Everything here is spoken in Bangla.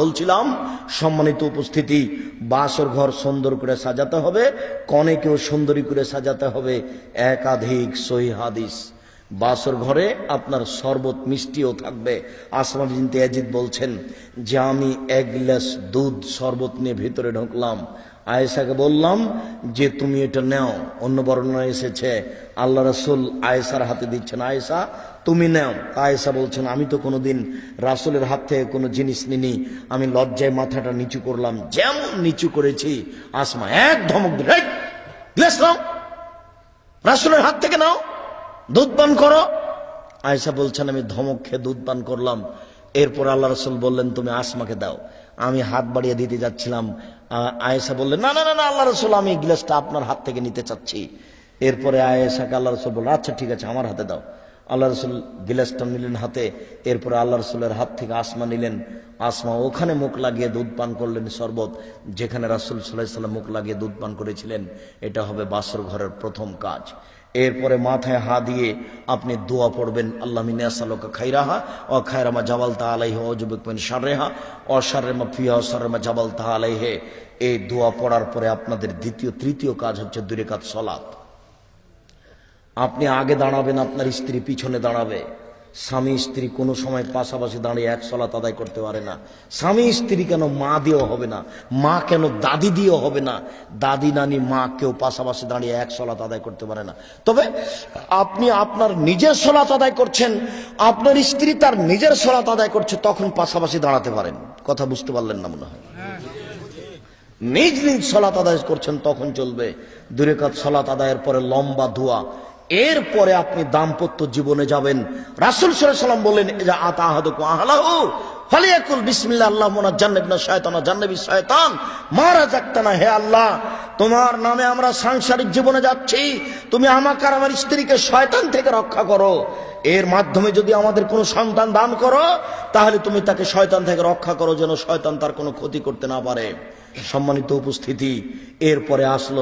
বলছিলাম সম্মানিত উপস্থিতি, বাসর ঘর সুন্দর করে সাজাতে হবে, কনেকেও সুন্দরী করে সাজাতে হবে। একাধিক সহিহ হাদিস। বাসর ঘরে আপনার শরবত মিষ্টিও থাকবে। আসমা বিনতে ইয়াজিদ বলছেন যে আমি এক গ্লাস দুধ শরবত নিয়ে ভিতরে ঢুকলাম, আয়েশাকে বললাম যে তুমি এটা নাও। অন্য বর্ণনায় এসেছে আল্লাহ রাসূল আয়েশার হাতে দিচ্ছেন, আয়েশা তুমি নাও। আয়েশা বলছেন আমি তো কোনোদিন রাসূলের হাত থেকে কোনো জিনিস নিনি, আমি লজ্জায় মাথাটা নিচু করলাম। যেমন নিচু করেছি আসমা এক ধমক দিল, এই গ্লাস নাও, রাসূলের হাত থেকে নাও, দুধ পান করো। আয়েশা বলছেন আমি ধমক খেয়ে দুধ পান করলাম। এরপর আল্লাহ রাসূল বললেন তুমি আসমাকে দাও। আমি হাত বাড়িয়ে দিতে যাচ্ছিলাম, আয়েশা বললেন না না না আল্লাহ রাসূল আমি গ্লাসটা আপনার হাত থেকে নিতে চাচ্ছি। এরপরে আয়েশাকে আল্লাহ রাসূল বললেন আচ্ছা ঠিক আছে আমার হাতে দাও। আল্লাহ রাসূল গ্লাসটা নিলেন হাতে। এরপরে আল্লাহ রাসূলের হাত থেকে আসমা নিলেন। আসমা ওখানে মুখ লাগিয়ে দুধ পান করলেন শরবত, যেখানে রাসূল সাল্লাল্লাহু আলাইহি ওয়াসাল্লাম মুখ লাগিয়ে দুধ পান করেছিলেন। এটা হবে বাসর ঘরের প্রথম কাজ। এরপরে মাথায় হাত দিয়ে আপনি দোয়া পড়বেন, আল্লাহুম্মা ইন্নী আসআলুকা খাইরাহা ওয়া খায়রা মা জাবালতা আলাইহি ওয়া আউযু বিকা মিন শাররিহা ওয়া শাররি মা ফিহা ওয়া শাররি মা জাবালতা আলাইহি। এই দোয়া পড়ার পরে আপনাদের দ্বিতীয় তৃতীয় কাজ হচ্ছে 2 রাকাত সালাত। আপনি আগে দাঁড়াবেন, আপনার স্ত্রী পিছনে দাঁড়াবে। স্বামী স্ত্রী কোনো সময় পাশাপাশি দাঁড়িয়ে এক সালাত আদায় করতে পারে না। স্বামী স্ত্রী কেন মা দিয়েও হবে না, মা কেন দাদি দিয়েও হবে না, দাদি নানি মা কেউ পাশাপাশি দাঁড়িয়ে এক সালাত আদায় করতে পারে না। তবে আপনি আপনার নিজের সালাত আদায় করছেন, আপনার স্ত্রী তার নিজের সালাত আদায় করছে, তখন পাশাপাশি দাঁড়াতে পারেন। কথা বুঝতে পারলেন না মনে হয়? নিজ নিজ সালাত আদায় করছেন তখন চলবে। 2 রাকাত সালাত আদায়ের পরে লম্বা দোয়া। এরপরে আপনি দাম্পত্য জীবনে যাবেন। রাসূল সাল্লাল্লাহু আলাইহি ওয়াসাল্লাম বলেন ইজা আতা আহাদুকুম আহলাহু ফালিয়াকুল বিসমিল্লাহ আল্লাহুম্মা জান্নিবনা শায়তানা জান্নিবিশ শায়তান মা রাযাকতানা। হে আল্লাহ তোমার নামে আমরা সাংসারিক জীবনে যাচ্ছি, তুমি আমাকে আর আমার স্ত্রীকে শয়তান থেকে রক্ষা করো। এর মাধ্যমে যদি আমাদের কোনো সন্তান দান করো তাহলে তুমি তাকে শয়তান থেকে রক্ষা করো, যেন শয়তান তার কোনো ক্ষতি করতে না পারে। সম্মানিত উপস্থিতি, এরপরে আসলো